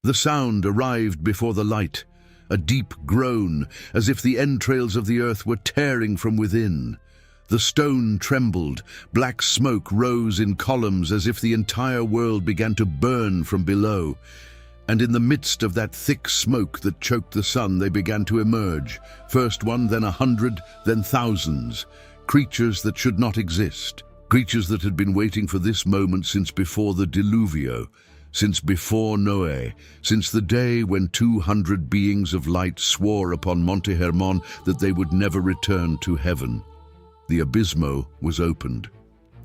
The sound arrived before the light, a deep groan, as if the entrails of the earth were tearing from within. The stone trembled, black smoke rose in columns as if the entire world began to burn from below. And in the midst of that thick smoke that choked the sun, they began to emerge, first one, then 100, then thousands. Creatures that should not exist, creatures that had been waiting for this moment since before the Diluvio, since before Noé, since the day when 200 beings of light swore upon Monte Hermon that they would never return to heaven. The Abismo was opened,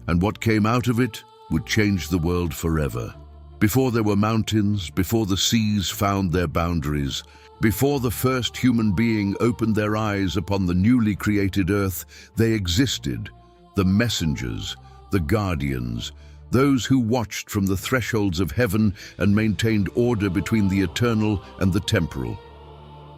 and what came out of it would change the world forever. Before there were mountains, before the seas found their boundaries, before the first human being opened their eyes upon the newly created earth, they existed, the messengers, the guardians, those who watched from the thresholds of heaven and maintained order between the eternal and the temporal.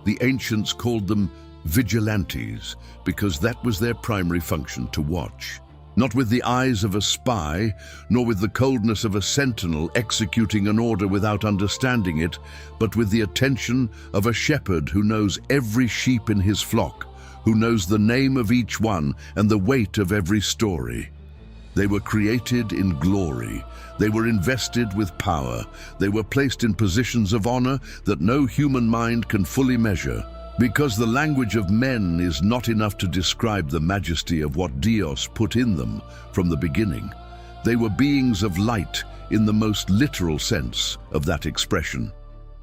The ancients called them vigilantes, because that was their primary function, to watch. Not with the eyes of a spy, nor with the coldness of a sentinel executing an order without understanding it, but with the attention of a shepherd who knows every sheep in his flock, who knows the name of each one and the weight of every story. They were created in glory. They were invested with power. They were placed in positions of honor that no human mind can fully measure. Because the language of men is not enough to describe the majesty of what Dios put in them from the beginning. They were beings of light in the most literal sense of that expression.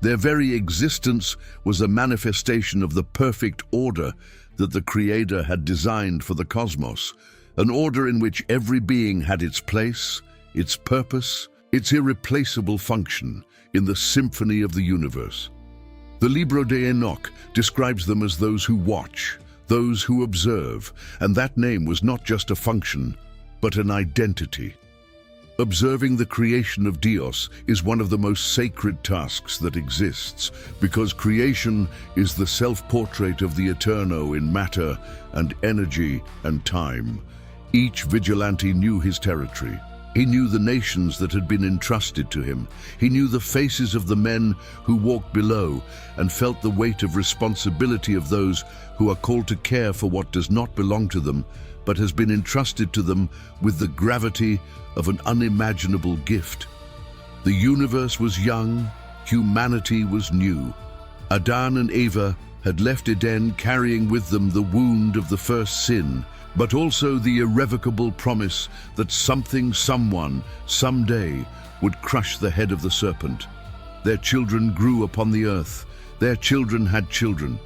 Their very existence was a manifestation of the perfect order that the Creator had designed for the cosmos, an order in which every being had its place, its purpose, its irreplaceable function in the symphony of the universe. The Libro de Enoch describes them as those who watch, those who observe, and that name was not just a function, but an identity. Observing the creation of Dios is one of the most sacred tasks that exists, because creation is the self-portrait of the Eterno in matter and energy and time. Each vigilante knew his territory. He knew the nations that had been entrusted to him. He knew the faces of the men who walked below and felt the weight of responsibility of those who are called to care for what does not belong to them, but has been entrusted to them with the gravity of an unimaginable gift. The universe was young, humanity was new. Adán and Eva had left Eden carrying with them the wound of the first sin, but also the irrevocable promise that something, someone, someday would crush the head of the serpent. Their children grew upon the earth. Their children had children.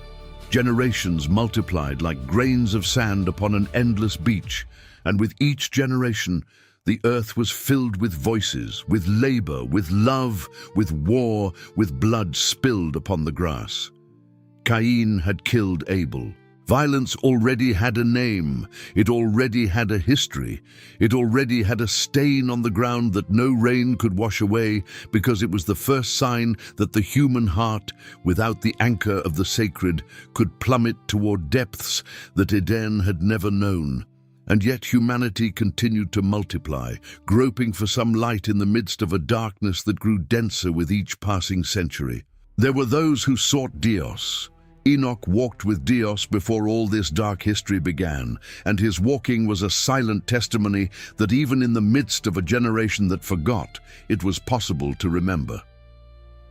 Generations multiplied like grains of sand upon an endless beach, and with each generation, the earth was filled with voices, with labor, with love, with war, with blood spilled upon the grass. Cain had killed Abel. Violence already had a name, it already had a history, it already had a stain on the ground that no rain could wash away, because it was the first sign that the human heart, without the anchor of the sacred, could plummet toward depths that Eden had never known. And yet humanity continued to multiply, groping for some light in the midst of a darkness that grew denser with each passing century. There were those who sought Dios. Enoch walked with Dios before all this dark history began, and his walking was a silent testimony that even in the midst of a generation that forgot, it was possible to remember.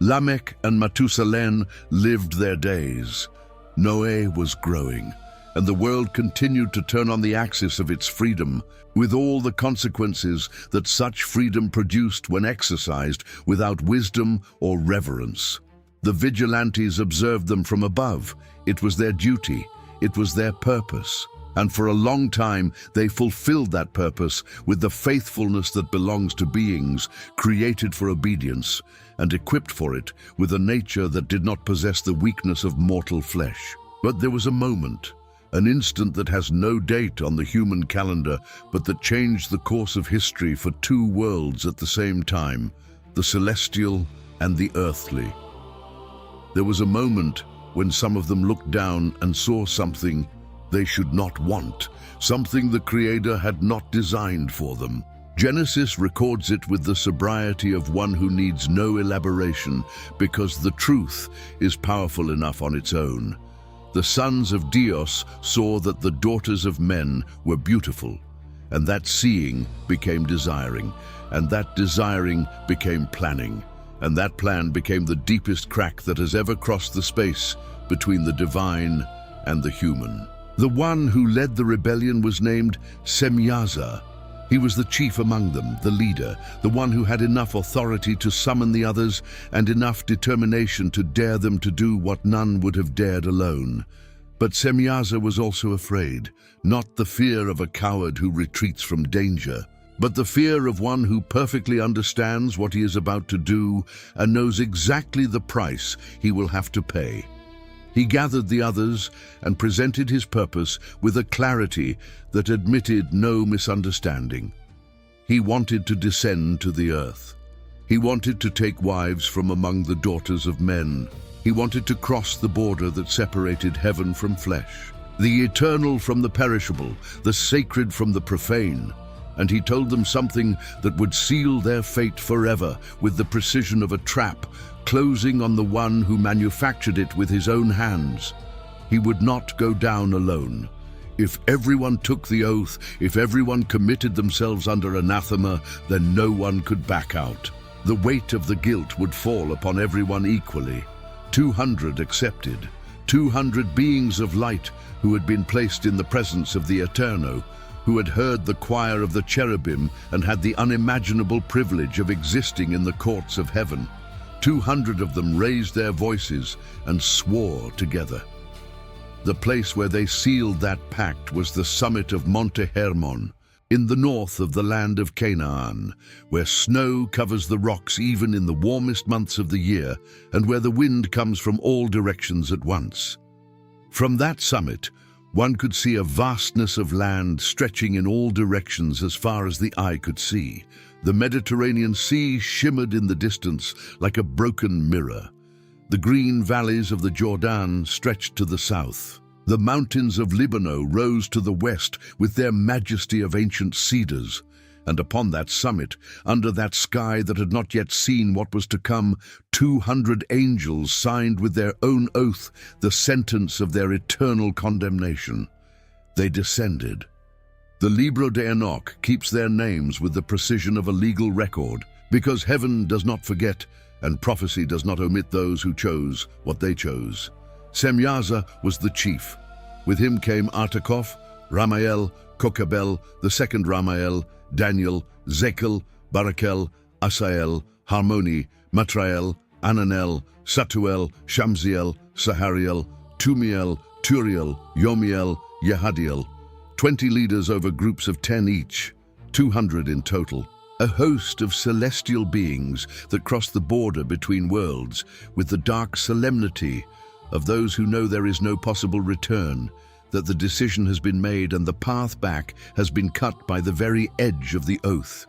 Lamech and Matusalem lived their days. Noé was growing, and the world continued to turn on the axis of its freedom, with all the consequences that such freedom produced when exercised without wisdom or reverence. The vigilantes observed them from above. It was their duty. It was their purpose. And for a long time, they fulfilled that purpose with the faithfulness that belongs to beings created for obedience and equipped for it with a nature that did not possess the weakness of mortal flesh. But there was a moment, an instant that has no date on the human calendar, but that changed the course of history for two worlds at the same time, the celestial and the earthly. There was a moment when some of them looked down and saw something they should not want, something the Creator had not designed for them. Genesis records it with the sobriety of one who needs no elaboration, because the truth is powerful enough on its own. The sons of Dios saw that the daughters of men were beautiful, and that seeing became desiring, and that desiring became planning, and that plan became the deepest crack that has ever crossed the space between the divine and the human. The one who led the rebellion was named Semyaza. He was the chief among them, the leader, the one who had enough authority to summon the others and enough determination to dare them to do what none would have dared alone. But Semyaza was also afraid, not the fear of a coward who retreats from danger, but the fear of one who perfectly understands what he is about to do and knows exactly the price he will have to pay. He gathered the others and presented his purpose with a clarity that admitted no misunderstanding. He wanted to descend to the earth. He wanted to take wives from among the daughters of men. He wanted to cross the border that separated heaven from flesh, the eternal from the perishable, the sacred from the profane. And he told them something that would seal their fate forever with the precision of a trap, closing on the one who manufactured it with his own hands. He would not go down alone. If everyone took the oath, if everyone committed themselves under anathema, then no one could back out. The weight of the guilt would fall upon everyone equally. 200 accepted, 200 beings of light who had been placed in the presence of the Eterno, who had heard the choir of the cherubim and had the unimaginable privilege of existing in the courts of heaven. 200 of them raised their voices and swore together. The place where they sealed that pact was the summit of Monte Hermon, in the north of the land of Canaan, where snow covers the rocks even in the warmest months of the year, and where the wind comes from all directions at once. From that summit, one could see a vastness of land stretching in all directions as far as the eye could see. The Mediterranean Sea shimmered in the distance like a broken mirror. The green valleys of the Jordan stretched to the south. The mountains of Lebanon rose to the west with their majesty of ancient cedars. And upon that summit, under that sky that had not yet seen what was to come, 200 angels signed with their own oath the sentence of their eternal condemnation. They descended. The Libro de Enoch keeps their names with the precision of a legal record, because heaven does not forget and prophecy does not omit those who chose what they chose. Semyaza was the chief. With him came Artakoff, Ramael, Kokabel, the second Ramael, Daniel, Zekel, Barakel, Asael, Harmoni, Matrael, Ananel, Satuel, Shamziel, Sahariel, Tumiel, Turiel, Yomiel, Yehadiel. 20 leaders over groups of 10 each, 200 in total. A host of celestial beings that cross the border between worlds with the dark solemnity of those who know there is no possible return, that the decision has been made and the path back has been cut by the very edge of the oath.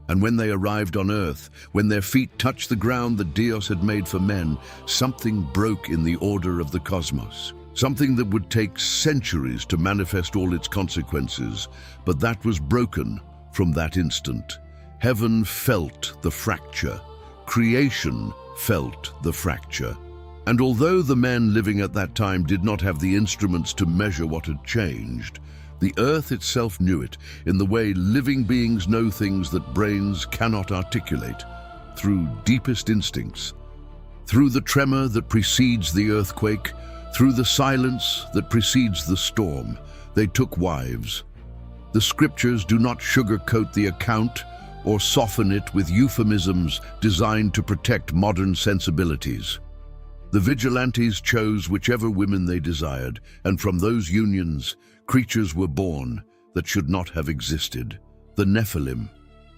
And when they arrived on earth, when their feet touched the ground that Dios had made for men, something broke in the order of the cosmos. Something that would take centuries to manifest all its consequences, but that was broken from that instant. Heaven felt the fracture. Creation felt the fracture. And although the men living at that time did not have the instruments to measure what had changed, the earth itself knew it in the way living beings know things that brains cannot articulate, through deepest instincts. Through the tremor that precedes the earthquake, through the silence that precedes the storm, they took wives. The scriptures do not sugarcoat the account or soften it with euphemisms designed to protect modern sensibilities. The vigilantes chose whichever women they desired, and from those unions, creatures were born that should not have existed. The Nephilim,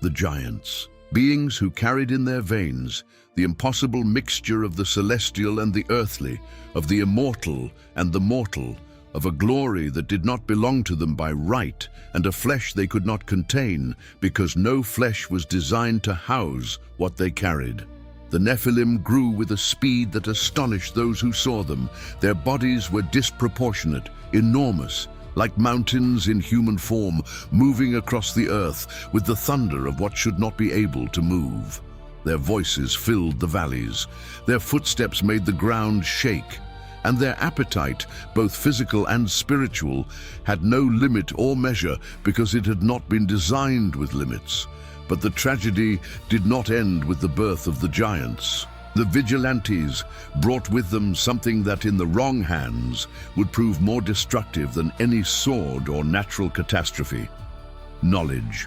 the giants, beings who carried in their veins the impossible mixture of the celestial and the earthly, of the immortal and the mortal, of a glory that did not belong to them by right, and a flesh they could not contain, because no flesh was designed to house what they carried. The Nephilim grew with a speed that astonished those who saw them. Their bodies were disproportionate, enormous, like mountains in human form, moving across the earth with the thunder of what should not be able to move. Their voices filled the valleys, their footsteps made the ground shake, and their appetite, both physical and spiritual, had no limit or measure because it had not been designed with limits. But the tragedy did not end with the birth of the giants. The vigilantes brought with them something that in the wrong hands would prove more destructive than any sword or natural catastrophe: knowledge.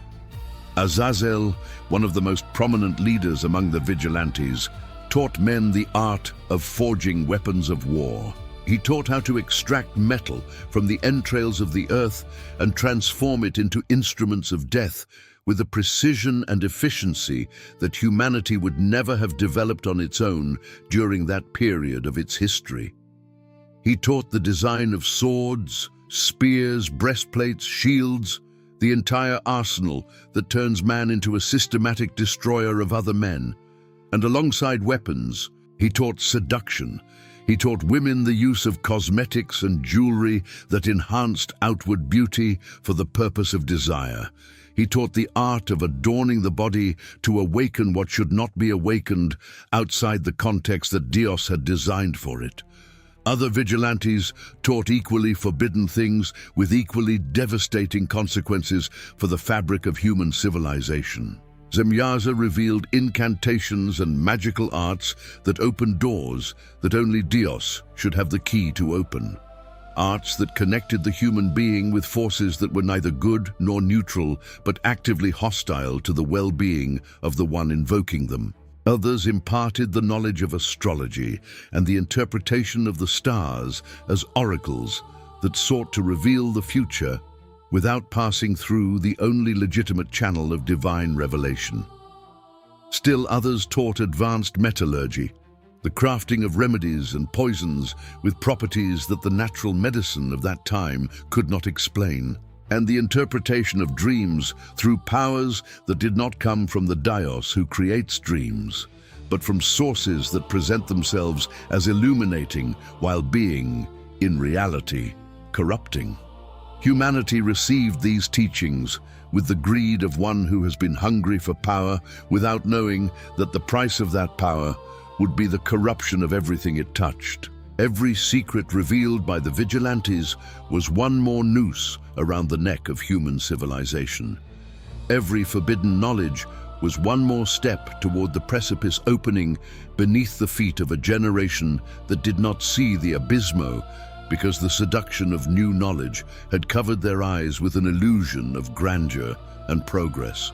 Azazel, one of the most prominent leaders among the vigilantes, taught men the art of forging weapons of war. He taught how to extract metal from the entrails of the earth and transform it into instruments of death with a precision and efficiency that humanity would never have developed on its own during that period of its history. He taught the design of swords, spears, breastplates, shields, the entire arsenal that turns man into a systematic destroyer of other men. And alongside weapons, he taught seduction. He taught women the use of cosmetics and jewelry that enhanced outward beauty for the purpose of desire. He taught the art of adorning the body to awaken what should not be awakened outside the context that Dios had designed for it. Other vigilantes taught equally forbidden things with equally devastating consequences for the fabric of human civilization. Zemyaza revealed incantations and magical arts that opened doors that only Dios should have the key to open. Arts that connected the human being with forces that were neither good nor neutral, but actively hostile to the well-being of the one invoking them. Others imparted the knowledge of astrology and the interpretation of the stars as oracles that sought to reveal the future without passing through the only legitimate channel of divine revelation. Still others taught advanced metallurgy, the crafting of remedies and poisons with properties that the natural medicine of that time could not explain, and the interpretation of dreams through powers that did not come from the Dios who creates dreams, but from sources that present themselves as illuminating while being, in reality, corrupting. Humanity received these teachings with the greed of one who has been hungry for power without knowing that the price of that power would be the corruption of everything it touched. Every secret revealed by the vigilantes was one more noose around the neck of human civilization. Every forbidden knowledge was one more step toward the precipice opening beneath the feet of a generation that did not see the abismo because the seduction of new knowledge had covered their eyes with an illusion of grandeur and progress.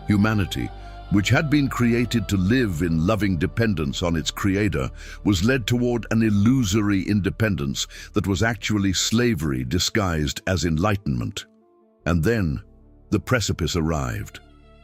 Humanity, which had been created to live in loving dependence on its creator, was led toward an illusory independence that was actually slavery disguised as enlightenment. And then, the precipice arrived.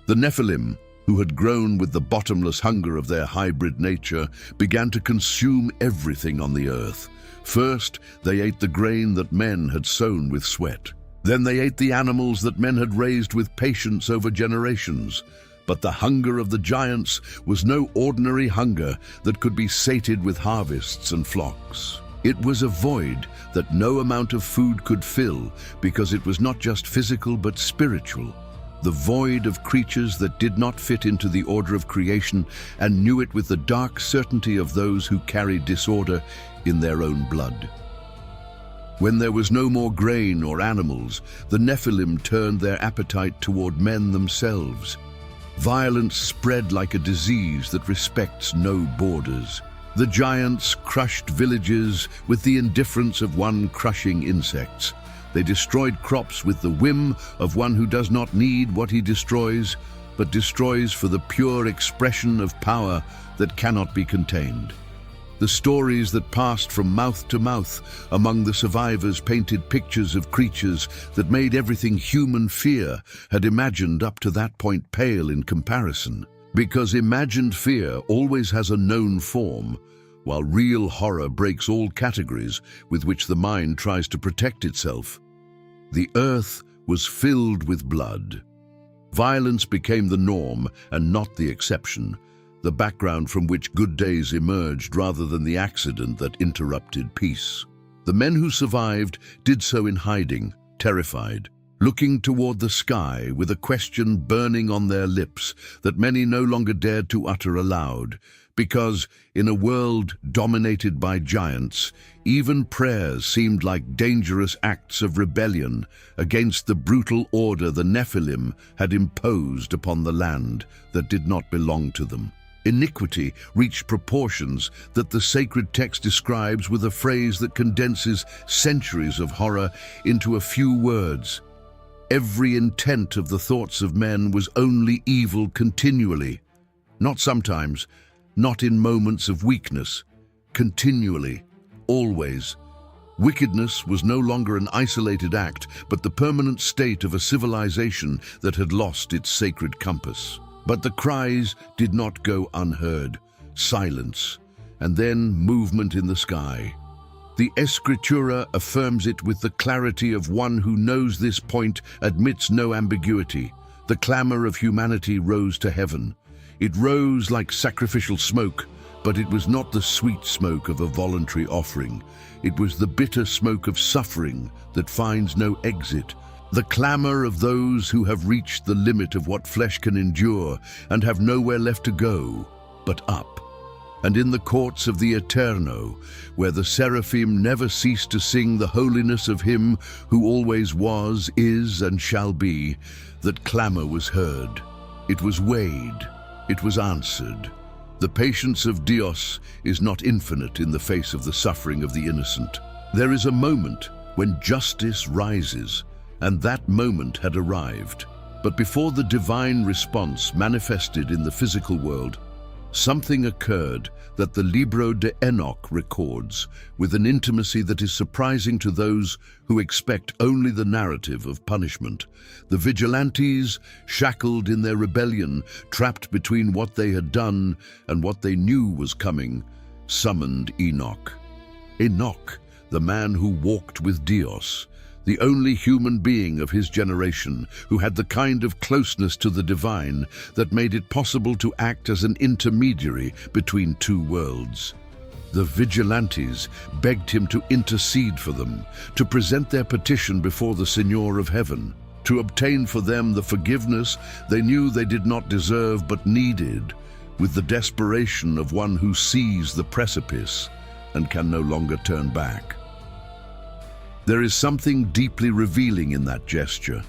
The Nephilim, who had grown with the bottomless hunger of their hybrid nature, began to consume everything on the earth. First, they ate the grain that men had sown with sweat. Then they ate the animals that men had raised with patience over generations. But the hunger of the giants was no ordinary hunger that could be sated with harvests and flocks. It was a void that no amount of food could fill because it was not just physical but spiritual. The void of creatures that did not fit into the order of creation and knew it with the dark certainty of those who carried disorder in their own blood. When there was no more grain or animals, the Nephilim turned their appetite toward men themselves. Violence spread like a disease that respects no borders. The giants crushed villages with the indifference of one crushing insects. They destroyed crops with the whim of one who does not need what he destroys, but destroys for the pure expression of power that cannot be contained. The stories that passed from mouth to mouth among the survivors painted pictures of creatures that made everything human fear had imagined up to that point pale in comparison. Because imagined fear always has a known form, while real horror breaks all categories with which the mind tries to protect itself. The earth was filled with blood. Violence became the norm and not the exception, the background from which good days emerged rather than the accident that interrupted peace. The men who survived did so in hiding, terrified, looking toward the sky with a question burning on their lips that many no longer dared to utter aloud, because, in a world dominated by giants, even prayers seemed like dangerous acts of rebellion against the brutal order the Nephilim had imposed upon the land that did not belong to them. Iniquity reached proportions that the sacred text describes with a phrase that condenses centuries of horror into a few words. Every intent of the thoughts of men was only evil continually, not sometimes, not in moments of weakness, continually, always. Wickedness was no longer an isolated act, but the permanent state of a civilization that had lost its sacred compass. But the cries did not go unheard. Silence, and then movement in the sky. The Escritura affirms it with the clarity of one who knows this point admits no ambiguity. The clamor of humanity rose to heaven. It rose like sacrificial smoke, but it was not the sweet smoke of a voluntary offering. It was the bitter smoke of suffering that finds no exit. The clamor of those who have reached the limit of what flesh can endure and have nowhere left to go but up. And in the courts of the Eterno, where the seraphim never cease to sing the holiness of him who always was, is, and shall be, that clamor was heard. It was weighed. It was answered. The patience of Dios is not infinite in the face of the suffering of the innocent. There is a moment when justice rises, and that moment had arrived. But before the divine response manifested in the physical world, something occurred that the Libro de Enoch records with an intimacy that is surprising to those who expect only the narrative of punishment. The vigilantes, shackled in their rebellion, trapped between what they had done and what they knew was coming, summoned Enoch. Enoch, the man who walked with Dios, the only human being of his generation who had the kind of closeness to the divine that made it possible to act as an intermediary between two worlds. The vigilantes begged him to intercede for them, to present their petition before the Señor of Heaven, to obtain for them the forgiveness they knew they did not deserve but needed, with the desperation of one who sees the precipice and can no longer turn back. There is something deeply revealing in that gesture.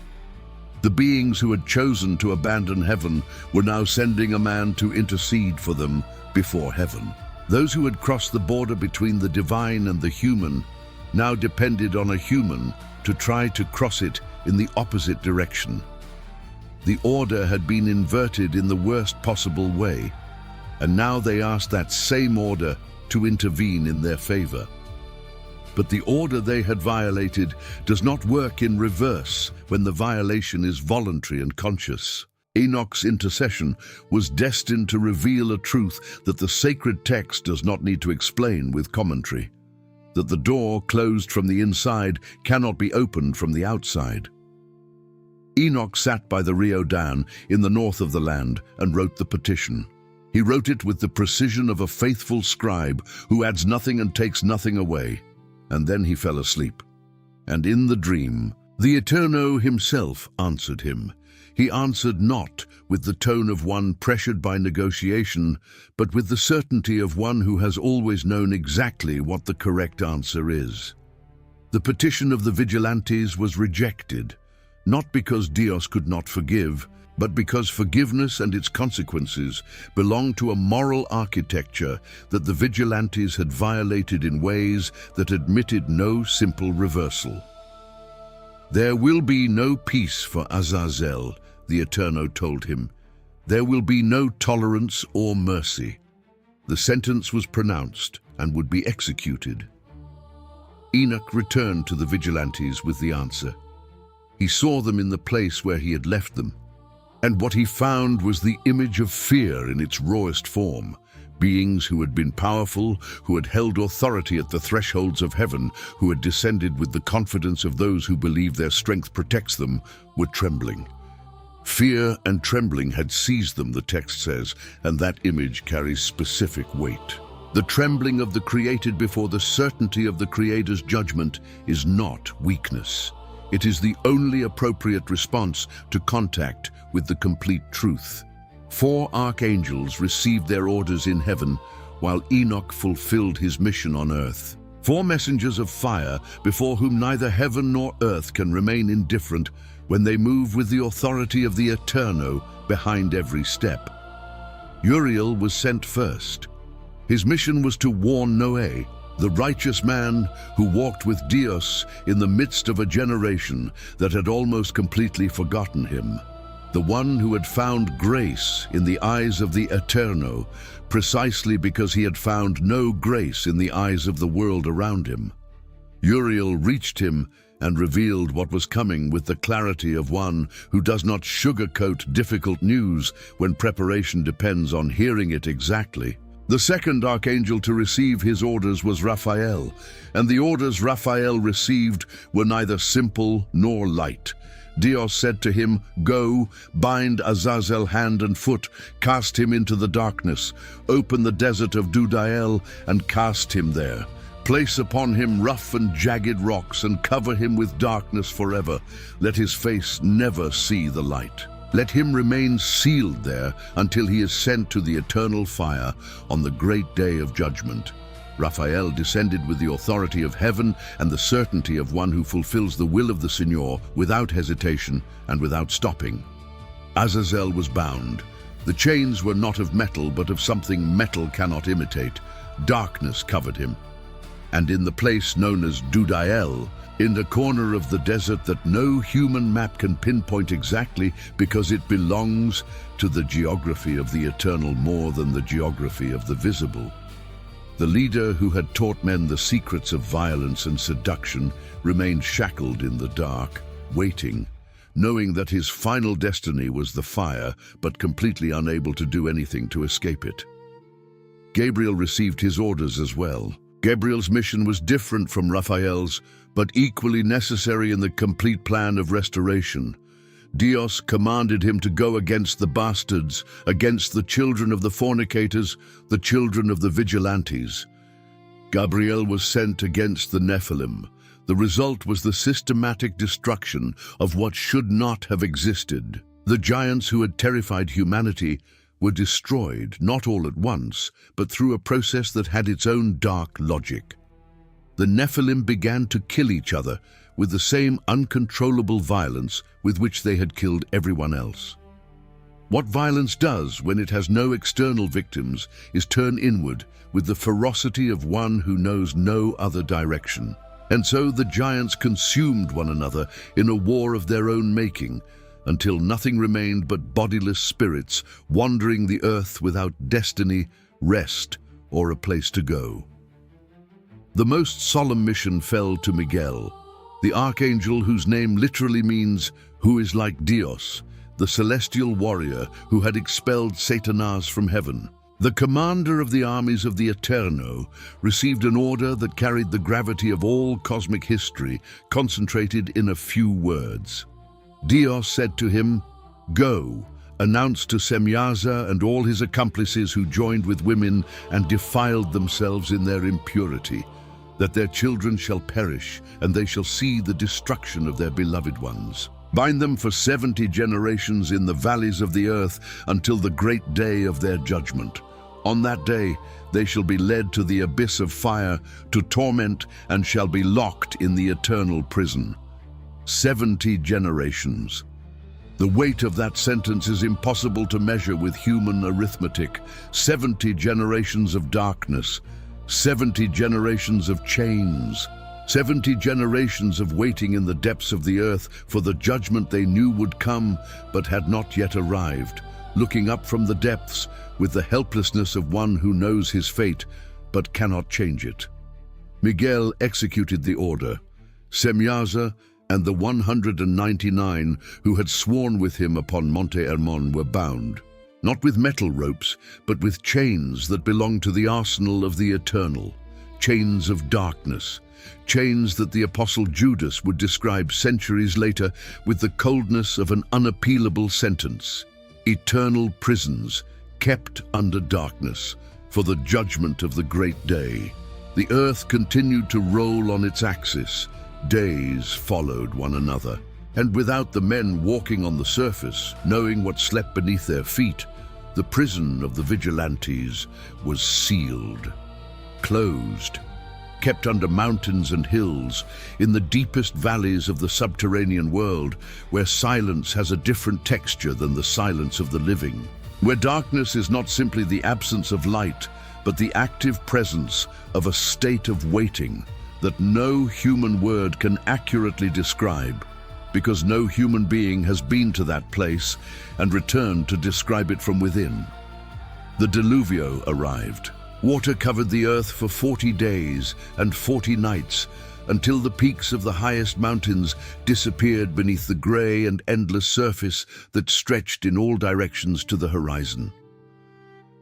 The beings who had chosen to abandon heaven were now sending a man to intercede for them before heaven. Those who had crossed the border between the divine and the human now depended on a human to try to cross it in the opposite direction. The order had been inverted in the worst possible way, and now they asked that same order to intervene in their favor. But the order they had violated does not work in reverse when the violation is voluntary and conscious. Enoch's intercession was destined to reveal a truth that the sacred text does not need to explain with commentary, that the door closed from the inside cannot be opened from the outside. Enoch sat by the Rio Dan in the north of the land and wrote the petition. He wrote it with the precision of a faithful scribe who adds nothing and takes nothing away. And then he fell asleep. And in the dream, the Eterno himself answered him. He answered not with the tone of one pressured by negotiation, but with the certainty of one who has always known exactly what the correct answer is. The petition of the vigilantes was rejected, not because Dios could not forgive, but because forgiveness and its consequences belonged to a moral architecture that the vigilantes had violated in ways that admitted no simple reversal. There will be no peace for Azazel, the Eterno told him. There will be no tolerance or mercy. The sentence was pronounced and would be executed. Enoch returned to the vigilantes with the answer. He saw them in the place where he had left them. And what he found was the image of fear in its rawest form. Beings who had been powerful, who had held authority at the thresholds of heaven, who had descended with the confidence of those who believe their strength protects them, were trembling. Fear and trembling had seized them, the text says, and that image carries specific weight. The trembling of the created before the certainty of the Creator's judgment is not weakness. It is the only appropriate response to contact with the complete truth. 4 archangels received their orders in heaven, while Enoch fulfilled his mission on earth. 4 messengers of fire, before whom neither heaven nor earth can remain indifferent, when they move with the authority of the Eterno behind every step. Uriel was sent first. His mission was to warn Noé, the righteous man who walked with Dios in the midst of a generation that had almost completely forgotten him. The one who had found grace in the eyes of the Eterno, precisely because he had found no grace in the eyes of the world around him. Uriel reached him and revealed what was coming with the clarity of one who does not sugarcoat difficult news when preparation depends on hearing it exactly. The second archangel to receive his orders was Raphael, and the orders Raphael received were neither simple nor light. Dios said to him, "Go, bind Azazel hand and foot, cast him into the darkness, open the desert of Dudael and cast him there. Place upon him rough and jagged rocks and cover him with darkness forever. Let his face never see the light. Let him remain sealed there until he is sent to the eternal fire on the great day of judgment." Raphael descended with the authority of heaven and the certainty of one who fulfills the will of the Señor without hesitation and without stopping. Azazel was bound. The chains were not of metal, but of something metal cannot imitate. Darkness covered him. And in the place known as Dudael, in a corner of the desert that no human map can pinpoint exactly because it belongs to the geography of the eternal more than the geography of the visible. The leader who had taught men the secrets of violence and seduction remained shackled in the dark, waiting, knowing that his final destiny was the fire, but completely unable to do anything to escape it. Gabriel received his orders as well. Gabriel's mission was different from Raphael's, but equally necessary in the complete plan of restoration. Dios commanded him to go against the bastards, against the children of the fornicators, the children of the vigilantes. Gabriel was sent against the Nephilim. The result was the systematic destruction of what should not have existed. The giants who had terrified humanity were destroyed, not all at once, but through a process that had its own dark logic. The Nephilim began to kill each other with the same uncontrollable violence with which they had killed everyone else. What violence does when it has no external victims is turn inward with the ferocity of one who knows no other direction. And so the giants consumed one another in a war of their own making, until nothing remained but bodiless spirits wandering the earth without destiny, rest, or a place to go. The most solemn mission fell to Miguel, the archangel whose name literally means "who is like Dios," the celestial warrior who had expelled Satanas from heaven. The commander of the armies of the Eterno received an order that carried the gravity of all cosmic history, concentrated in a few words. Dios said to him, "Go, announce to Semyaza and all his accomplices who joined with women and defiled themselves in their impurity, that their children shall perish, and they shall see the destruction of their beloved ones. Bind them for 70 generations in the valleys of the earth until the great day of their judgment. On that day they shall be led to the abyss of fire, to torment, and shall be locked in the eternal prison. 70 generations. The weight of that sentence is impossible to measure with human arithmetic. 70 generations of darkness, 70 generations of chains, 70 generations of waiting in the depths of the earth for the judgment they knew would come but had not yet arrived, looking up from the depths with the helplessness of one who knows his fate but cannot change it. Miguel executed the order. Semyaza and the 199 who had sworn with him upon Monte Hermon were bound, not with metal ropes, but with chains that belonged to the arsenal of the eternal, chains of darkness, chains that the apostle Judas would describe centuries later with the coldness of an unappealable sentence. Eternal prisons, kept under darkness, for the judgment of the great day. The earth continued to roll on its axis, Days followed one another, and without the men walking on the surface, knowing what slept beneath their feet, the prison of the vigilantes was sealed, closed, kept under mountains and hills, in the deepest valleys of the subterranean world, where silence has a different texture than the silence of the living, where darkness is not simply the absence of light, but the active presence of a state of waiting that no human word can accurately describe, because no human being has been to that place and returned to describe it from within. The Diluvio arrived. Water covered the earth for 40 days and 40 nights, until the peaks of the highest mountains disappeared beneath the gray and endless surface that stretched in all directions to the horizon.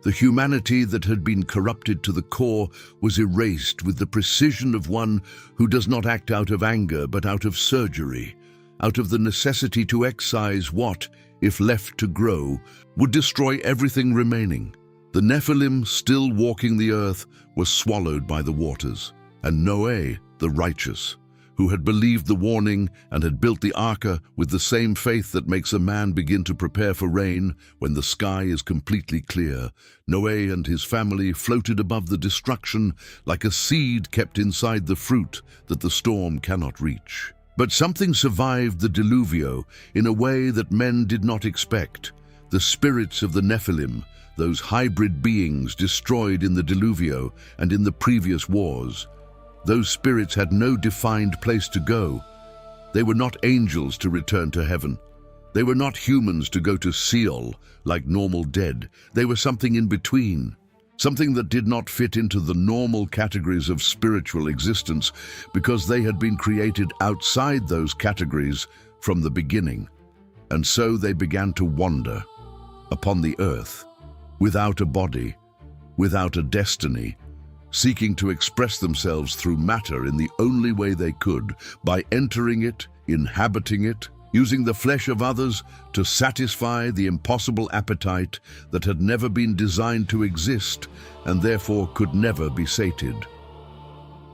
The humanity that had been corrupted to the core was erased with the precision of one who does not act out of anger but out of surgery, out of the necessity to excise what, if left to grow, would destroy everything remaining. The Nephilim, still walking the earth, was swallowed by the waters, and Noé, the righteous, who had believed the warning and had built the arca with the same faith that makes a man begin to prepare for rain when the sky is completely clear, Noé and his family floated above the destruction like a seed kept inside the fruit that the storm cannot reach. But something survived the Diluvio in a way that men did not expect. The spirits of the Nephilim, those hybrid beings destroyed in the Diluvio and in the previous wars. Those spirits had no defined place to go. They were not angels to return to heaven. They were not humans to go to Sheol like normal dead. They were something in between, something that did not fit into the normal categories of spiritual existence because they had been created outside those categories from the beginning. And so they began to wander upon the earth, without a body, without a destiny, seeking to express themselves through matter in the only way they could, by entering it, inhabiting it, using the flesh of others to satisfy the impossible appetite that had never been designed to exist and therefore could never be sated.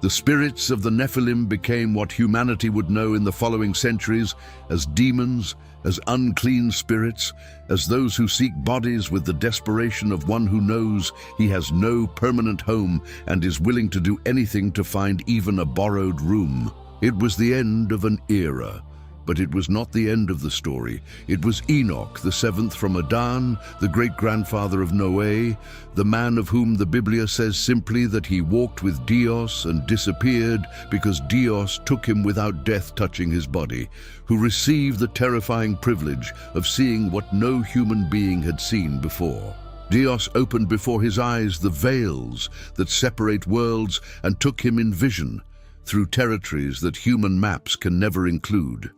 The spirits of the Nephilim became what humanity would know in the following centuries as demons, as unclean spirits, as those who seek bodies with the desperation of one who knows he has no permanent home and is willing to do anything to find even a borrowed room. It was the end of an era, but it was not the end of the story. It was Enoch, the seventh from Adam, the great-grandfather of Noé, the man of whom the Biblia says simply that he walked with Dios and disappeared because Dios took him without death touching his body, who received the terrifying privilege of seeing what no human being had seen before. Dios opened before his eyes the veils that separate worlds and took him in vision through territories that human maps can never include.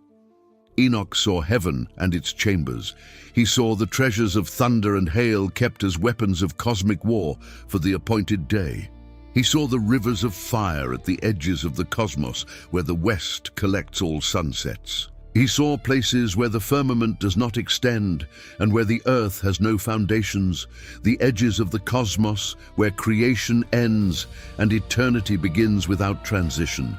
Enoch saw heaven and its chambers. He saw the treasures of thunder and hail kept as weapons of cosmic war for the appointed day. He saw the rivers of fire at the edges of the cosmos where the west collects all sunsets. He saw places where the firmament does not extend and where the earth has no foundations, the edges of the cosmos where creation ends and eternity begins without transition.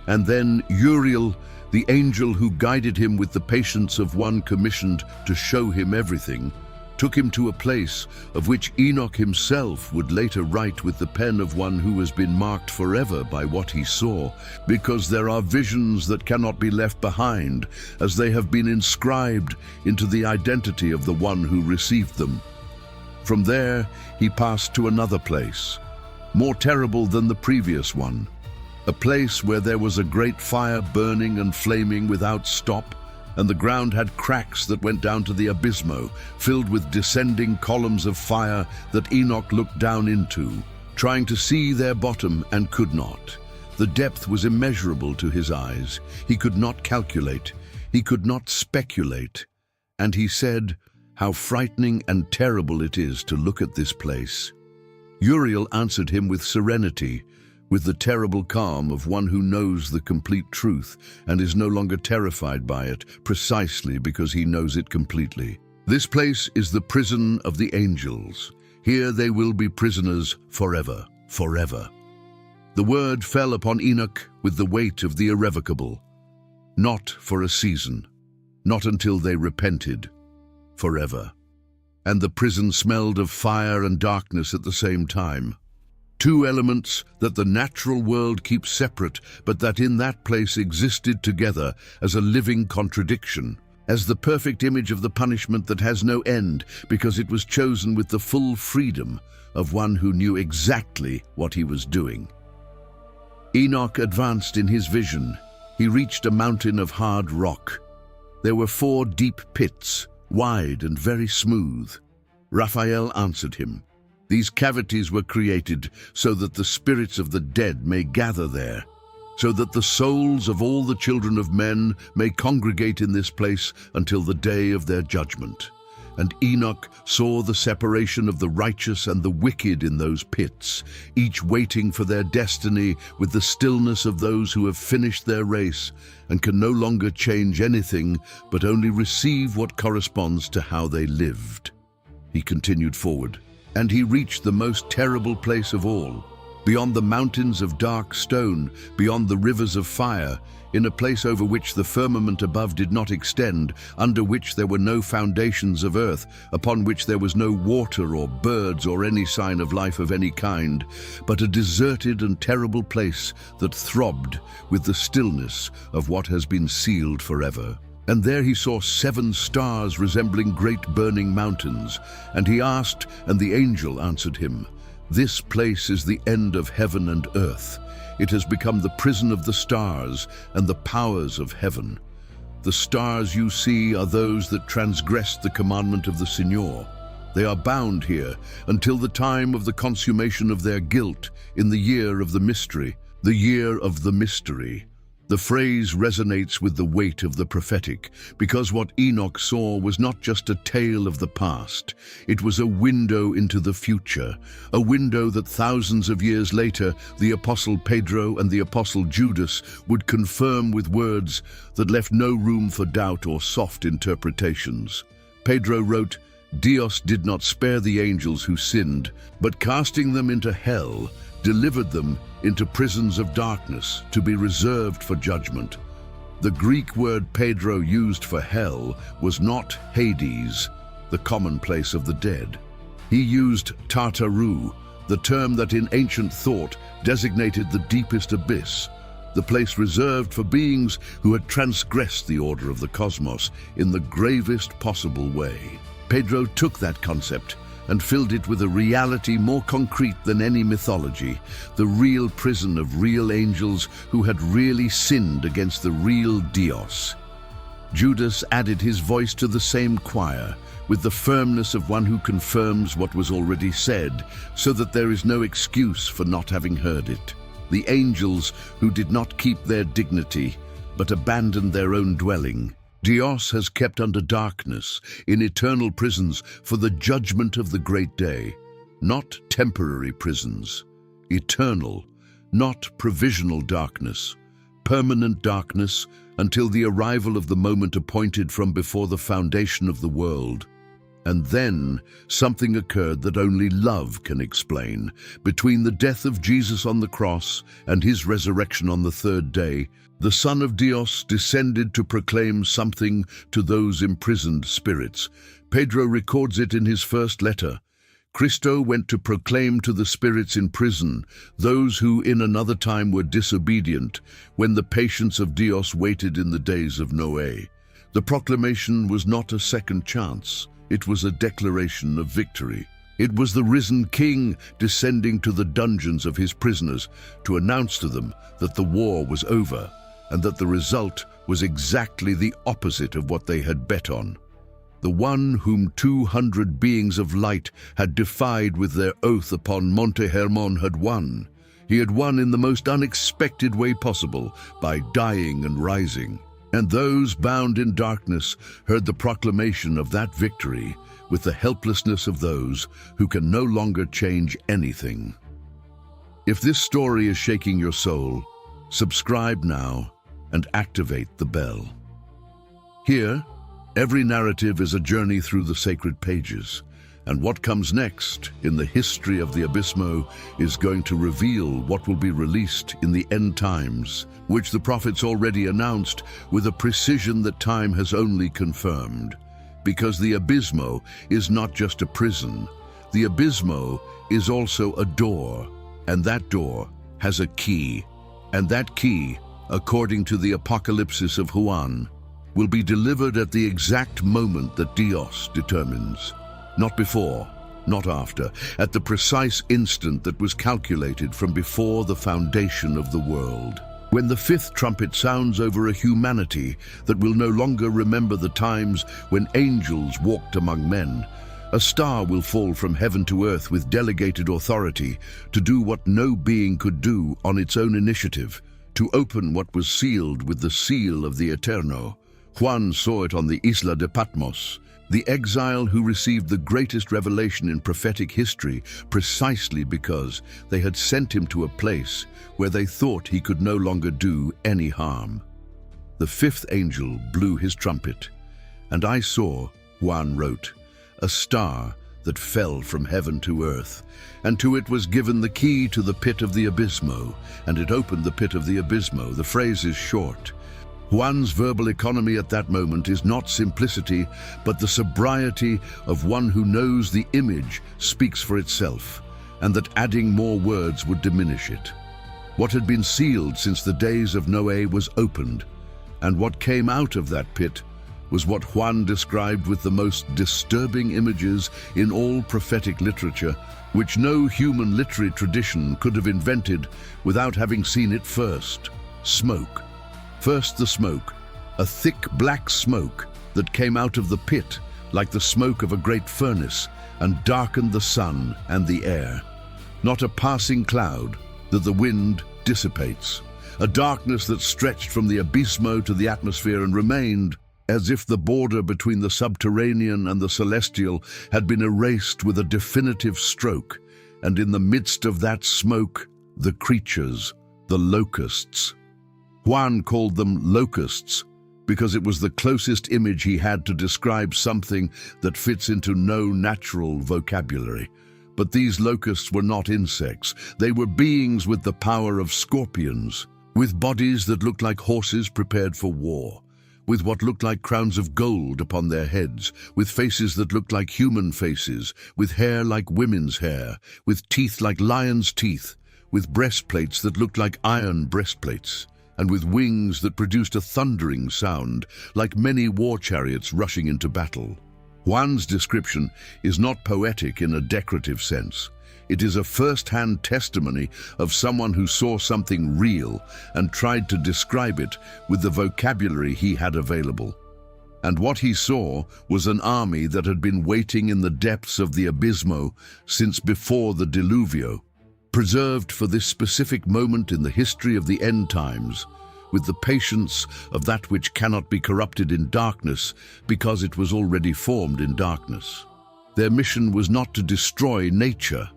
And then Uriel, the angel who guided him with the patience of one commissioned to show him everything, took him to a place of which Enoch himself would later write with the pen of one who has been marked forever by what he saw, because there are visions that cannot be left behind, as they have been inscribed into the identity of the one who received them. From there, he passed to another place, more terrible than the previous one, a place where there was a great fire burning and flaming without stop, and the ground had cracks that went down to the Abismo, filled with descending columns of fire that Enoch looked down into, trying to see their bottom and could not. The depth was immeasurable to his eyes. He could not calculate. He could not speculate. And he said, "How frightening and terrible it is to look at this place." Uriel answered him with serenity, with the terrible calm of one who knows the complete truth and is no longer terrified by it, precisely because he knows it completely. This place is the prison of the angels. Here they will be prisoners forever, forever. The word fell upon Enoch with the weight of the irrevocable. Not for a season, not until they repented, forever. And the prison smelled of fire and darkness at the same time. Two elements that the natural world keeps separate, but that in that place existed together as a living contradiction, as the perfect image of the punishment that has no end, because it was chosen with the full freedom of one who knew exactly what he was doing. Enoch advanced in his vision. He reached a mountain of hard rock. There were 4 deep pits, wide and very smooth. Raphael answered him. These cavities were created so that the spirits of the dead may gather there, so that the souls of all the children of men may congregate in this place until the day of their judgment. And Enoch saw the separation of the righteous and the wicked in those pits, each waiting for their destiny with the stillness of those who have finished their race and can no longer change anything but only receive what corresponds to how they lived. He continued forward, and he reached the most terrible place of all, beyond the mountains of dark stone, beyond the rivers of fire, in a place over which the firmament above did not extend, under which there were no foundations of earth, upon which there was no water or birds or any sign of life of any kind, but a deserted and terrible place that throbbed with the stillness of what has been sealed forever. And there he saw 7 stars resembling great burning mountains, and he asked, and the angel answered him, "This place is the end of heaven and earth. It has become the prison of the stars and the powers of heaven. The stars you see are those that transgressed the commandment of the Señor. They are bound here until the time of the consummation of their guilt in the year of the mystery, the year of the mystery." The phrase resonates with the weight of the prophetic, because what Enoch saw was not just a tale of the past. It was a window into the future, a window that thousands of years later the Apostle Pedro and the Apostle Judas would confirm with words that left no room for doubt or soft interpretations. Pedro wrote, "Dios did not spare the angels who sinned, but casting them into hell, delivered them into prisons of darkness to be reserved for judgment." The Greek word Pedro used for hell was not Hades, the common place of the dead. He used Tartaru, the term that in ancient thought designated the deepest abyss, the place reserved for beings who had transgressed the order of the cosmos in the gravest possible way. Pedro took that concept and filled it with a reality more concrete than any mythology, the real prison of real angels who had really sinned against the real Dios. Judas added his voice to the same choir, with the firmness of one who confirms what was already said, so that there is no excuse for not having heard it. The angels who did not keep their dignity, but abandoned their own dwelling, Dios has kept under darkness in eternal prisons for the judgment of the great day. Not temporary prisons, eternal, not provisional darkness, permanent darkness until the arrival of the moment appointed from before the foundation of the world. And then something occurred that only love can explain. Between the death of Jesus on the cross and his resurrection on the 3rd day, the Son of Dios descended to proclaim something to those imprisoned spirits. Pedro records it in his first letter. Cristo went to proclaim to the spirits in prison, those who in another time were disobedient, when the patience of Dios waited in the days of Noé. The proclamation was not a second chance. It was a declaration of victory. It was the risen king descending to the dungeons of his prisoners to announce to them that the war was over, and that the result was exactly the opposite of what they had bet on. The one whom 200 beings of light had defied with their oath upon Monte Hermon had won. He had won in the most unexpected way possible, by dying and rising. And those bound in darkness heard the proclamation of that victory with the helplessness of those who can no longer change anything. If this story is shaking your soul, subscribe now and activate the bell. Here, every narrative is a journey through the sacred pages, And what comes next in the history of the Abismo is going to reveal what will be released in the end times, which the prophets already announced with a precision that time has only confirmed. Because the Abismo is not just a prison, the Abismo is also a door, and that door has a key. And that key, according to the Apocalypse of Juan, will be delivered at the exact moment that Dios determines. Not before, not after, at the precise instant that was calculated from before the foundation of the world. When the fifth trumpet sounds over a humanity that will no longer remember the times when angels walked among men, a star will fall from heaven to earth with delegated authority to do what no being could do on its own initiative, to open what was sealed with the seal of the Eterno. Juan saw it on the Isla de Patmos, the exile who received the greatest revelation in prophetic history precisely because they had sent him to a place where they thought he could no longer do any harm. The fifth angel blew his trumpet, and I saw, Juan wrote, a star that fell from heaven to earth, and to it was given the key to the pit of the Abismo, and it opened the pit of the Abismo. The phrase is short. Juan's verbal economy at that moment is not simplicity, but the sobriety of one who knows the image speaks for itself, and that adding more words would diminish it. What had been sealed since the days of Noé was opened, and what came out of that pit was what Juan described with the most disturbing images in all prophetic literature, which no human literary tradition could have invented without having seen it first. Smoke. First the smoke, a thick black smoke that came out of the pit like the smoke of a great furnace and darkened the sun and the air. Not a passing cloud that the wind dissipates. A darkness that stretched from the Abismo to the atmosphere and remained as if the border between the subterranean and the celestial had been erased with a definitive stroke, and in the midst of that smoke, the creatures, the locusts. Juan called them locusts because it was the closest image he had to describe something that fits into no natural vocabulary. But these locusts were not insects. They were beings with the power of scorpions, with bodies that looked like horses prepared for war, with what looked like crowns of gold upon their heads, with faces that looked like human faces, with hair like women's hair, with teeth like lions' teeth, with breastplates that looked like iron breastplates, and with wings that produced a thundering sound, like many war chariots rushing into battle. Juan's description is not poetic in a decorative sense. It is a first-hand testimony of someone who saw something real and tried to describe it with the vocabulary he had available. And what he saw was an army that had been waiting in the depths of the Abismo since before the Diluvio, preserved for this specific moment in the history of the end times, with the patience of that which cannot be corrupted in darkness because it was already formed in darkness. Their mission was not to destroy nature.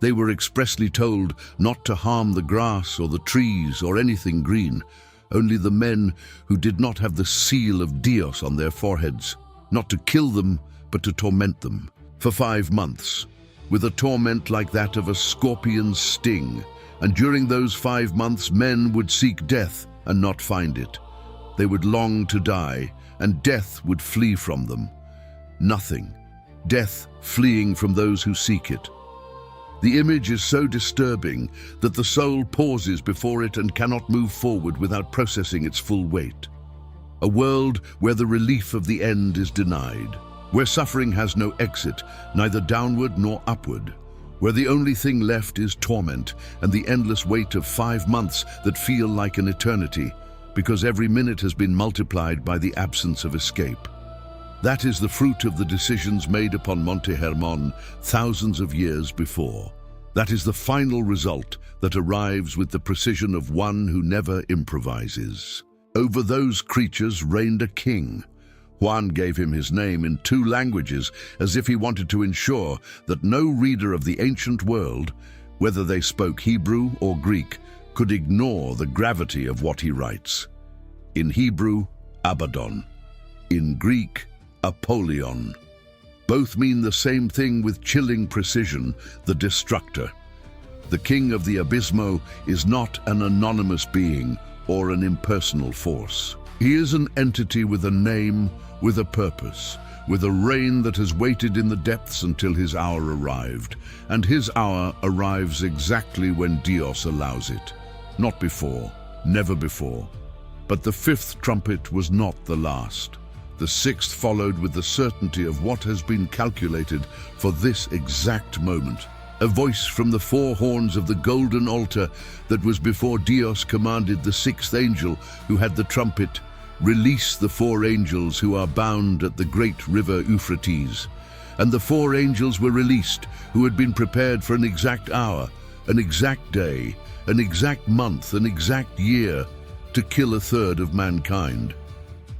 They were expressly told not to harm the grass or the trees or anything green, only the men who did not have the seal of Dios on their foreheads, not to kill them, but to torment them for 5 months, with a torment like that of a scorpion's sting. And during those 5 months, men would seek death and not find it. They would long to die, and death would flee from them. Nothing. Death fleeing from those who seek it. The image is so disturbing that the soul pauses before it and cannot move forward without processing its full weight. A world where the relief of the end is denied, where suffering has no exit, neither downward nor upward, where the only thing left is torment and the endless wait of 5 months that feel like an eternity, because every minute has been multiplied by the absence of escape. That is the fruit of the decisions made upon Monte Hermon thousands of years before. That is the final result that arrives with the precision of one who never improvises. Over those creatures reigned a king. Juan gave him his name in 2 languages as if he wanted to ensure that no reader of the ancient world, whether they spoke Hebrew or Greek, could ignore the gravity of what he writes. In Hebrew, Abaddon. In Greek, Apollyon. Both mean the same thing with chilling precision: the destructor. The king of the Abismo is not an anonymous being or an impersonal force. He is an entity with a name, with a purpose, with a reign that has waited in the depths until his hour arrived. And his hour arrives exactly when Dios allows it. Not before, never before. But the fifth trumpet was not the last. The sixth followed with the certainty of what has been calculated for this exact moment. A voice from the four horns of the golden altar that was before Dios commanded the sixth angel who had the trumpet, "Release the four angels who are bound at the great river Euphrates." And the four angels were released, who had been prepared for an exact hour, an exact day, an exact month, an exact year, to kill a third of mankind.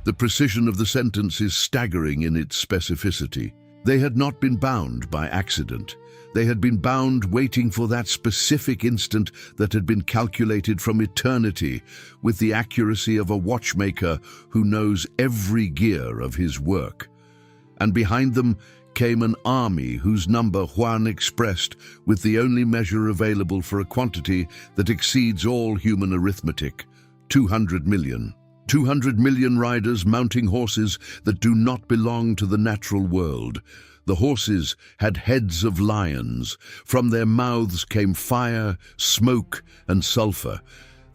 The precision of the sentence is staggering in its specificity. They had not been bound by accident. They had been bound waiting for that specific instant that had been calculated from eternity with the accuracy of a watchmaker who knows every gear of his work. And behind them came an army whose number Juan expressed with the only measure available for a quantity that exceeds all human arithmetic: 200 million. 200 million riders mounting horses that do not belong to the natural world. The horses had heads of lions. From their mouths came fire, smoke, and sulfur.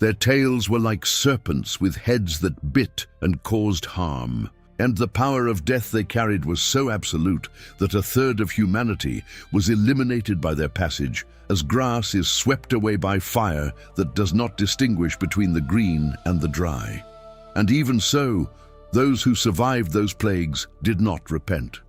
Their tails were like serpents with heads that bit and caused harm. And the power of death they carried was so absolute that a third of humanity was eliminated by their passage, as grass is swept away by fire that does not distinguish between the green and the dry. And even so, those who survived those plagues did not repent.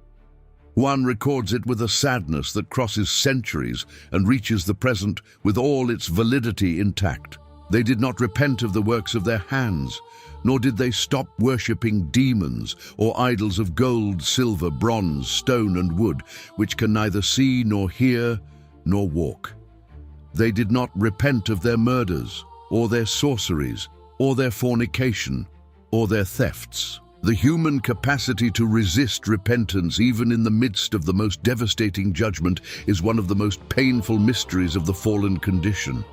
Juan records it with a sadness that crosses centuries and reaches the present with all its validity intact. They did not repent of the works of their hands, nor did they stop worshipping demons or idols of gold, silver, bronze, stone, and wood, which can neither see nor hear nor walk. They did not repent of their murders, or their sorceries, or their fornication, or their thefts. The human capacity to resist repentance, even in the midst of the most devastating judgment, is one of the most painful mysteries of the fallen condition.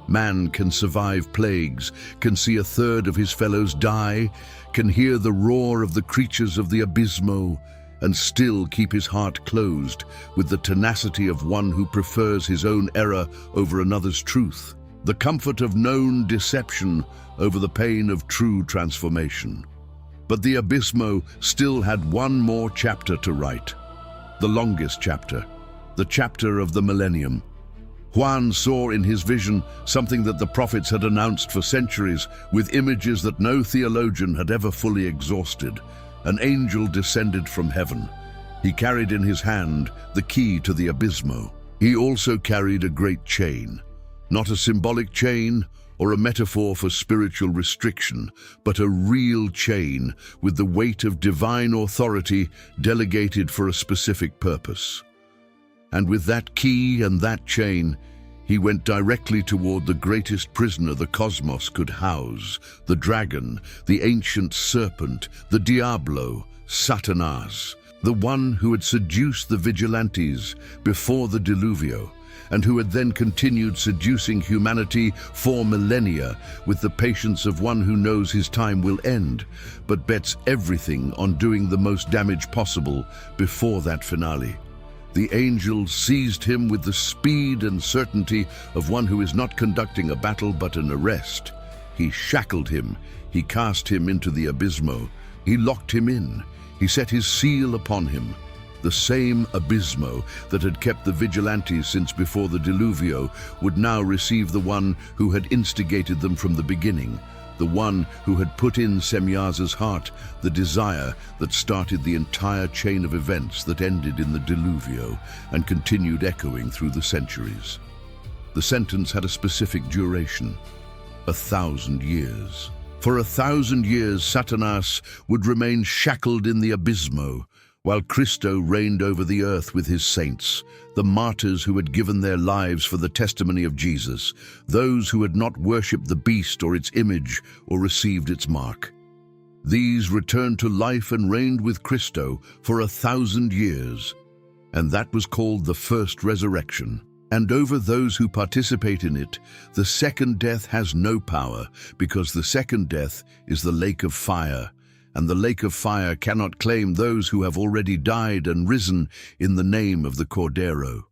Man can survive plagues, can see a third of his fellows die, can hear the roar of the creatures of the Abismo, and still keep his heart closed with the tenacity of one who prefers his own error over another's truth, the comfort of known deception over the pain of true transformation. But the Abismo still had one more chapter to write, the longest chapter, the chapter of the millennium. Juan saw in his vision something that the prophets had announced for centuries, with images that no theologian had ever fully exhausted. An angel descended from heaven. He carried in his hand the key to the Abismo. He also carried a great chain, not a symbolic chain or a metaphor for spiritual restriction, but a real chain with the weight of divine authority delegated for a specific purpose. And with that key and that chain, he went directly toward the greatest prisoner the cosmos could house, the dragon, the ancient serpent, the Diablo, Satanas, the one who had seduced the vigilantes before the Diluvio, and who had then continued seducing humanity for millennia with the patience of one who knows his time will end, but bets everything on doing the most damage possible before that finale. The angel seized him with the speed and certainty of one who is not conducting a battle but an arrest. He shackled him, he cast him into the Abismo, he locked him in, he set his seal upon him. The same Abismo that had kept the vigilantes since before the Diluvio would now receive the one who had instigated them from the beginning, the one who had put in Semyaza's heart the desire that started the entire chain of events that ended in the Diluvio and continued echoing through the centuries. The sentence had a specific duration: 1,000 years. For 1,000 years, Satanas would remain shackled in the Abismo, while Christo reigned over the earth with his saints, the martyrs who had given their lives for the testimony of Jesus, those who had not worshipped the beast or its image or received its mark. These returned to life and reigned with Christo for 1,000 years, and that was called the first resurrection. And over those who participate in it, the second death has no power, because the second death is the lake of fire, and the lake of fire cannot claim those who have already died and risen in the name of the Cordero.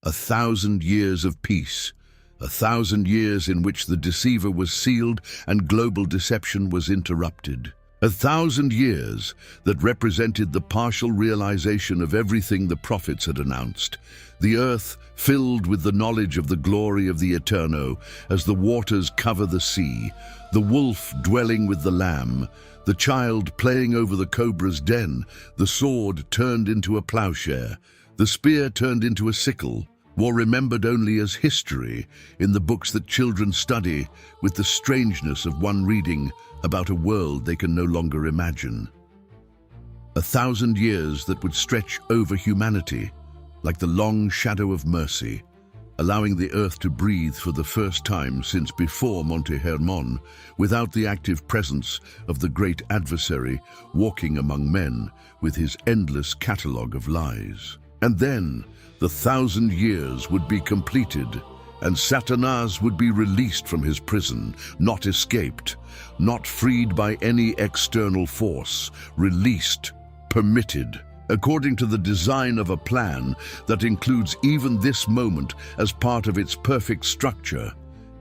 1,000 years of peace, 1,000 years in which the deceiver was sealed and global deception was interrupted. 1,000 years that represented the partial realization of everything the prophets had announced. The earth filled with the knowledge of the glory of the Eterno as the waters cover the sea, the wolf dwelling with the lamb, the child playing over the cobra's den, the sword turned into a plowshare, the spear turned into a sickle, war remembered only as history in the books that children study with the strangeness of one reading about a world they can no longer imagine. 1,000 years that would stretch over humanity like the long shadow of mercy, allowing the earth to breathe for the first time since before Monte Hermon, without the active presence of the great adversary walking among men with his endless catalogue of lies. And then the 1,000 years would be completed, and Satanas would be released from his prison, not escaped, not freed by any external force, released, permitted, according to the design of a plan that includes even this moment as part of its perfect structure,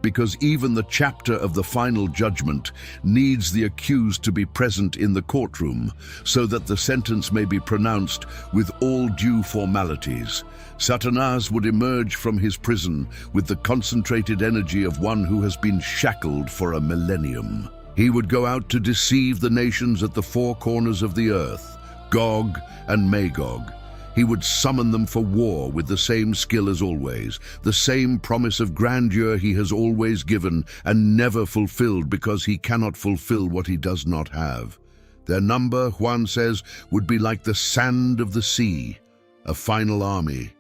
because even the chapter of the final judgment needs the accused to be present in the courtroom so that the sentence may be pronounced with all due formalities. Satanas would emerge from his prison with the concentrated energy of one who has been shackled for a millennium. He would go out to deceive the nations at the four corners of the earth, Gog and Magog. He would summon them for war with the same skill as always, the same promise of grandeur he has always given and never fulfilled because he cannot fulfill what he does not have. Their number, Juan says, would be like the sand of the sea, a final army,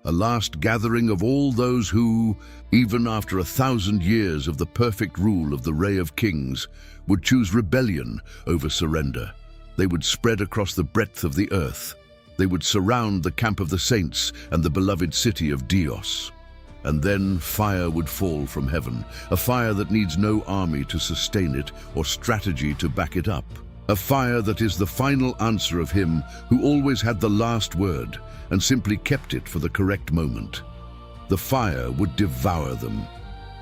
a last gathering of all those who, even after 1,000 years of the perfect rule of the Ray of Kings, would choose rebellion over surrender. They would spread across the breadth of the earth. They would surround the camp of the saints and the beloved city of Dios. And then fire would fall from heaven, a fire that needs no army to sustain it or strategy to back it up. A fire that is the final answer of him who always had the last word and simply kept it for the correct moment. The fire would devour them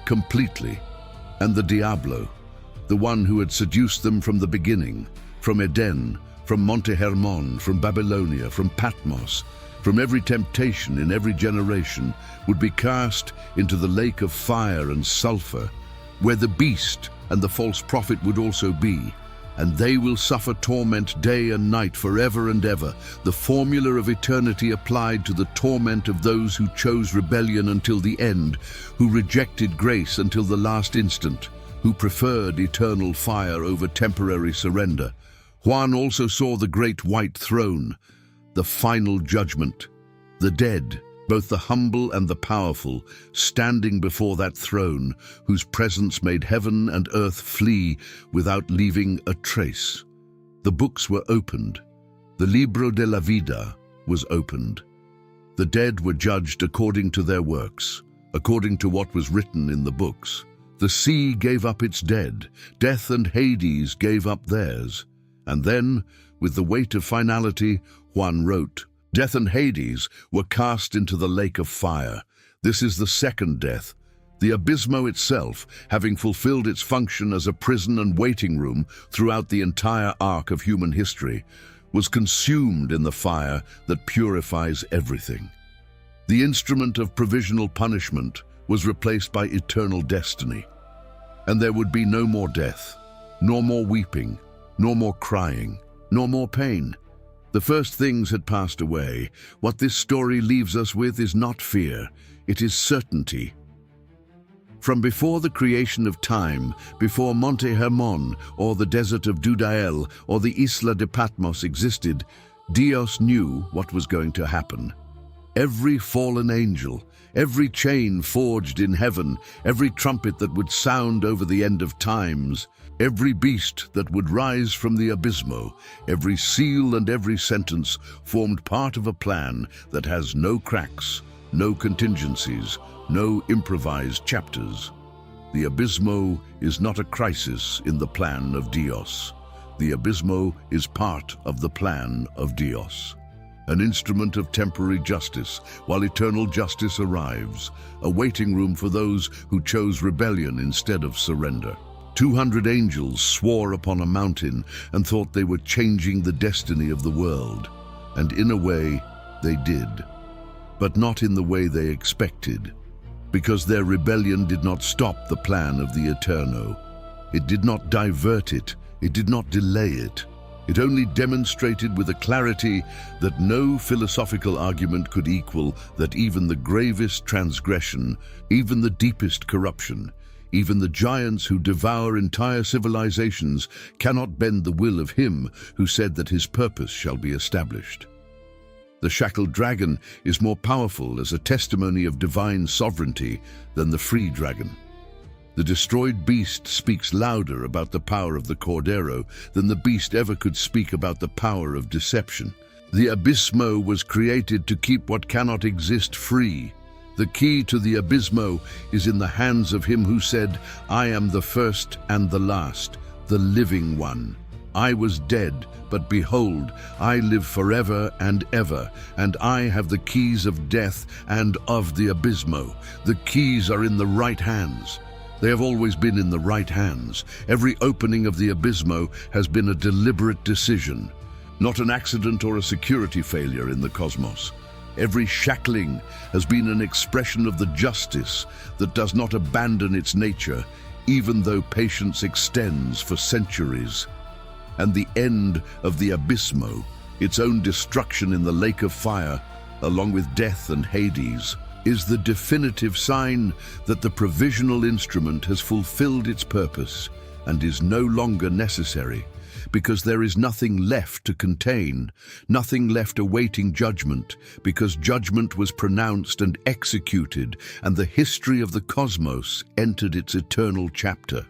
completely. And the Diablo, the one who had seduced them from the beginning, from Eden, from Monte Hermon, from Babylonia, from Patmos, from every temptation in every generation, would be cast into the lake of fire and sulfur, where the beast and the false prophet would also be, and they will suffer torment day and night forever and ever, the formula of eternity applied to the torment of those who chose rebellion until the end, who rejected grace until the last instant, who preferred eternal fire over temporary surrender. Juan also saw the great white throne, the final judgment, the dead, both the humble and the powerful, standing before that throne, whose presence made heaven and earth flee without leaving a trace. The books were opened. The Libro de la Vida was opened. The dead were judged according to their works, according to what was written in the books. The sea gave up its dead. Death and Hades gave up theirs. And then, with the weight of finality, Juan wrote, "Death and Hades were cast into the lake of fire. This is the second death. The Abismo itself, having fulfilled its function as a prison and waiting room throughout the entire arc of human history, was consumed in the fire that purifies everything. The instrument of provisional punishment was replaced by eternal destiny. And there would be no more death, nor more weeping, nor more crying, nor more pain. The first things had passed away. What this story leaves us with is not fear, it is certainty. From before the creation of time, before Monte Hermon, or the desert of Dudael, or the Isla de Patmos existed, Dios knew what was going to happen. Every fallen angel, every chain forged in heaven, every trumpet that would sound over the end of times, every beast that would rise from the abysmo, every seal and every sentence formed part of a plan that has no cracks, no contingencies, no improvised chapters. The abysmo is not a crisis in the plan of Dios. The abysmo is part of the plan of Dios. An instrument of temporary justice, while eternal justice arrives, a waiting room for those who chose rebellion instead of surrender. 200 angels swore upon a mountain and thought they were changing the destiny of the world. And in a way, they did. But not in the way they expected, because their rebellion did not stop the plan of the Eterno. It did not divert it. It did not delay it. It only demonstrated with a clarity that no philosophical argument could equal that even the gravest transgression, even the deepest corruption, even the giants who devour entire civilizations cannot bend the will of him who said that his purpose shall be established. The shackled dragon is more powerful as a testimony of divine sovereignty than the free dragon. The destroyed beast speaks louder about the power of the Cordero than the beast ever could speak about the power of deception. The abysmo was created to keep what cannot exist free. The key to the abysmo is in the hands of him who said, "I am the first and the last, the living one. I was dead, but behold, I live forever and ever, and I have the keys of death and of the abysmo. The keys are in the right hands." They have always been in the right hands. Every opening of the abysmo has been a deliberate decision, not an accident or a security failure in the cosmos. Every shackling has been an expression of the justice that does not abandon its nature, even though patience extends for centuries. And the end of the abysmo, its own destruction in the lake of fire, along with death and Hades, is the definitive sign that the provisional instrument has fulfilled its purpose and is no longer necessary, because there is nothing left to contain, nothing left awaiting judgment, because judgment was pronounced and executed, and the history of the cosmos entered its eternal chapter.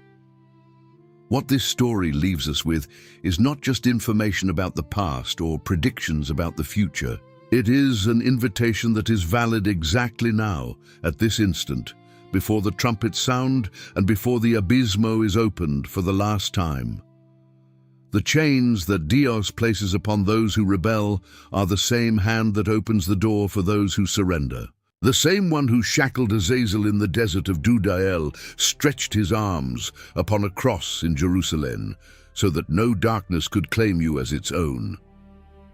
What this story leaves us with is not just information about the past or predictions about the future. It is an invitation that is valid exactly now, at this instant, before the trumpets sound and before the abysmo is opened for the last time. The chains that Dios places upon those who rebel are the same hand that opens the door for those who surrender. The same one who shackled Azazel in the desert of Dudael stretched his arms upon a cross in Jerusalem so that no darkness could claim you as its own.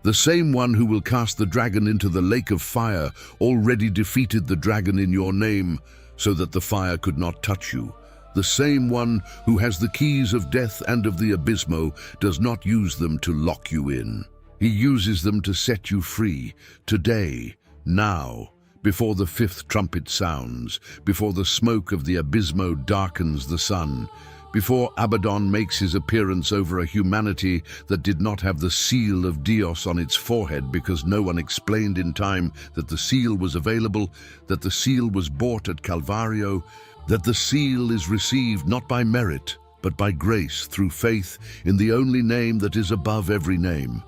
The same one who will cast the dragon into the lake of fire already defeated the dragon in your name so that the fire could not touch you. The same one who has the keys of death and of the abysmo does not use them to lock you in. He uses them to set you free, today, now, before the fifth trumpet sounds, before the smoke of the abysmo darkens the sun, before Abaddon makes his appearance over a humanity that did not have the seal of Dios on its forehead because no one explained in time that the seal was available, that the seal was bought at Calvario, that the seal is received not by merit, but by grace through faith in the only name that is above every name.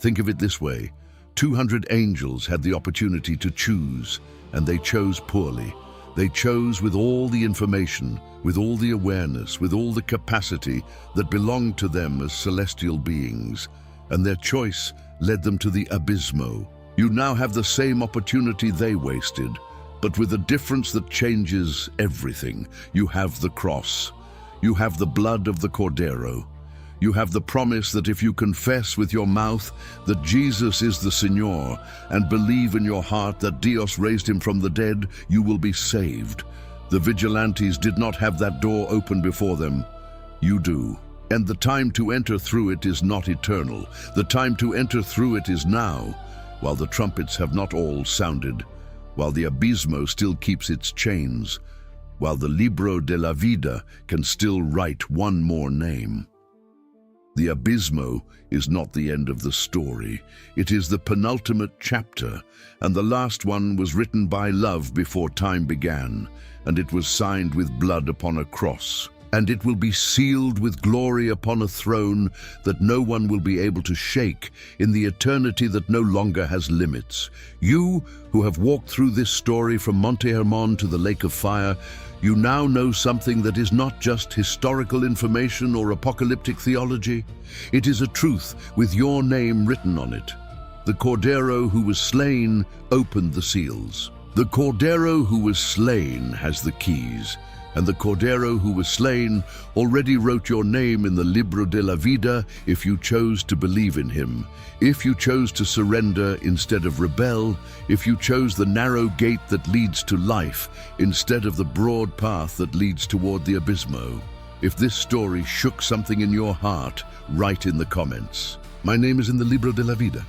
Think of it this way: 200 angels had the opportunity to choose, and they chose poorly. They chose with all the information, with all the awareness, with all the capacity that belonged to them as celestial beings, and their choice led them to the abysmo. You now have the same opportunity they wasted, but with a difference that changes everything. You have the cross. You have the blood of the Cordero. You have the promise that if you confess with your mouth that Jesus is the Señor and believe in your heart that Dios raised him from the dead, you will be saved. The vigilantes did not have that door open before them. You do. And the time to enter through it is not eternal. The time to enter through it is now, while the trumpets have not all sounded, while the abysmo still keeps its chains, while the Libro de la Vida can still write one more name. The Abismo is not the end of the story. It is the penultimate chapter, and the last one was written by love before time began, and it was signed with blood upon a cross. And it will be sealed with glory upon a throne that no one will be able to shake in the eternity that no longer has limits. You, who have walked through this story from Monte Hermon to the Lake of Fire, you now know something that is not just historical information or apocalyptic theology. It is a truth with your name written on it. The Cordero who was slain opened the seals. The Cordero who was slain has the keys, and the Cordero who was slain already wrote your name in the Libro de la Vida if you chose to believe in him, if you chose to surrender instead of rebel, if you chose the narrow gate that leads to life instead of the broad path that leads toward the Abismo. If this story shook something in your heart, write in the comments. My name is in the Libro de la Vida.